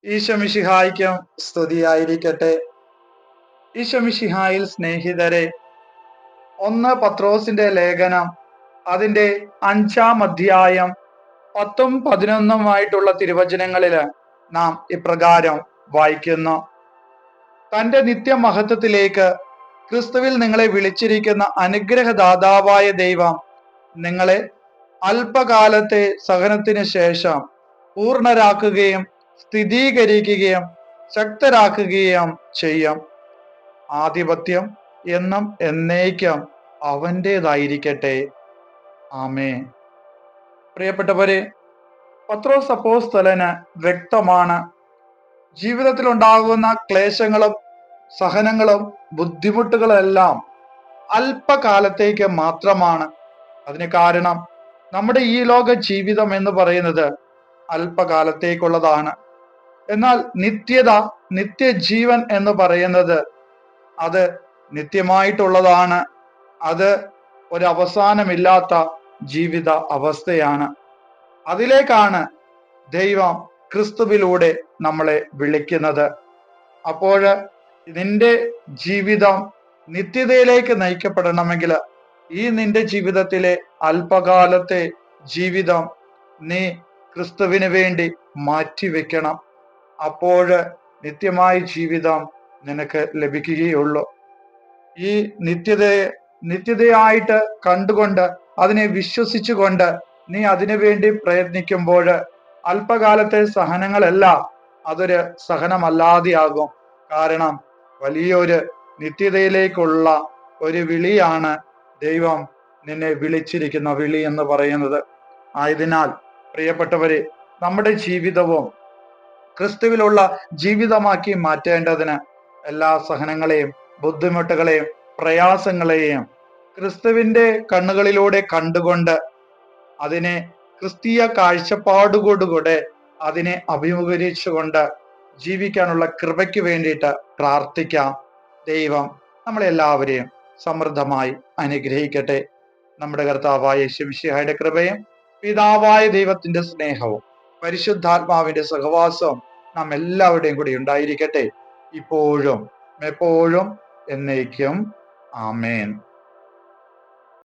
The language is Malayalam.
ഈശോമിശിഹായ്ക്കും സ്തുതിയായിരിക്കട്ടെ. ഈശോമിശിഹായിൽ സ്നേഹിതരെ, 1 പത്രോസിന്റെ ലേഖനം അതിന്റെ 5-ാം അധ്യായം 10ഉം 11ഉമായിട്ടുള്ള തിരുവചനങ്ങളില് നാം ഇപ്രകാരം വായിക്കുന്നു: തന്റെ നിത്യമഹത്വത്തിലേക്ക് ക്രിസ്തുവിൽ നിങ്ങളെ വിളിച്ചിരിക്കുന്ന അനുഗ്രഹദാതാവായ ദൈവം നിങ്ങളെ അല്പകാലത്തെ സഹനത്തിന് ശേഷം പൂർണ്ണരാക്കുകയും സ്ഥിരീകരിക്കുകയും ശക്തരാക്കുകയും ചെയ്യും. ആധിപത്യം എന്നും എന്നേക്കും അവൻ്റെതായിരിക്കട്ടെ. ആമേൻ. പ്രിയപ്പെട്ടവരെ, പത്രോസ് അപ്പോസ്തലന് വ്യക്തമാണ്, ജീവിതത്തിൽ ഉണ്ടാകുന്ന ക്ലേശങ്ങളും സഹനങ്ങളും ബുദ്ധിമുട്ടുകളും എല്ലാം അല്പകാലത്തേക്ക് മാത്രമാണ്. അതിന് കാരണം നമ്മുടെ ഈ ലോക ജീവിതം എന്ന് പറയുന്നത് അല്പകാലത്തേക്കുള്ളതാണ്. എന്നാൽ നിത്യത, നിത്യജീവൻ എന്ന് പറയുന്നത് അത് നിത്യമായിട്ടുള്ളതാണ്. അത് ഒരു അവസാനമില്ലാത്ത ജീവിത അവസ്ഥയാണ്. അതിലേക്കാണ് ദൈവം ക്രിസ്തുവിലൂടെ നമ്മളെ വിളിക്കുന്നത്. അപ്പോൾ നിന്റെ ജീവിതം നിത്യതയിലേക്ക് നയിക്കപ്പെടണമെങ്കിൽ ഈ നിന്റെ ജീവിതത്തിലെ അല്പകാലത്തെ ജീവിതം നീ ക്രിസ്തുവിന് വേണ്ടി മാറ്റിവെക്കണം. അപ്പോൾ നിത്യമായ ജീവിതം നിനക്ക് ലഭിക്കുകയുള്ളൂ. ഈ നിത്യതയായിട്ട് കണ്ടുകൊണ്ട് അതിനെ വിശ്വസിച്ചുകൊണ്ട് നീ അതിനു വേണ്ടി പ്രയത്നിക്കുമ്പോൾ അല്പകാലത്തെ സഹനങ്ങളെല്ലാം അതൊരു സഹനമല്ലാതെയാകും. കാരണം വലിയൊരു നിത്യതയിലേക്കുള്ള ഒരു വിളിയാണ് ദൈവം നിന്നെ വിളിച്ചിരിക്കുന്ന വിളി എന്ന് പറയുന്നത്. ആയതിനാൽ പ്രിയപ്പെട്ടവരെ, നമ്മുടെ ജീവിതവും ക്രിസ്തുവിലുള്ള ജീവിതമാക്കി മാറ്റേണ്ടതിന് എല്ലാ സഹനങ്ങളെയും ബുദ്ധിമുട്ടുകളെയും പ്രയാസങ്ങളെയും ക്രിസ്തുവിന്റെ കണ്ണുകളിലൂടെ കണ്ടുകൊണ്ട് അതിനെ ക്രിസ്തീയ കാഴ്ചപ്പാടുകൂടെ അതിനെ അഭിമുഖീകരിച്ചുകൊണ്ട് ജീവിക്കാനുള്ള കൃപയ്ക്ക് വേണ്ടിയിട്ട് പ്രാർത്ഥിക്കാം. ദൈവം നമ്മളെല്ലാവരെയും സമൃദ്ധമായി അനുഗ്രഹിക്കട്ടെ. നമ്മുടെ കർത്താവായ യേശുമിശിഹായുടെ കൃപയും പിതാവായ ദൈവത്തിന്റെ സ്നേഹവും പരിശുദ്ധാത്മാവിന്റെ സഹവാസവും നാം എല്ലാവരുടെയും കൂടി ഉണ്ടായിരിക്കട്ടെ, ഇപ്പോഴും എപ്പോഴും എന്നേക്കും. ആമേൻ.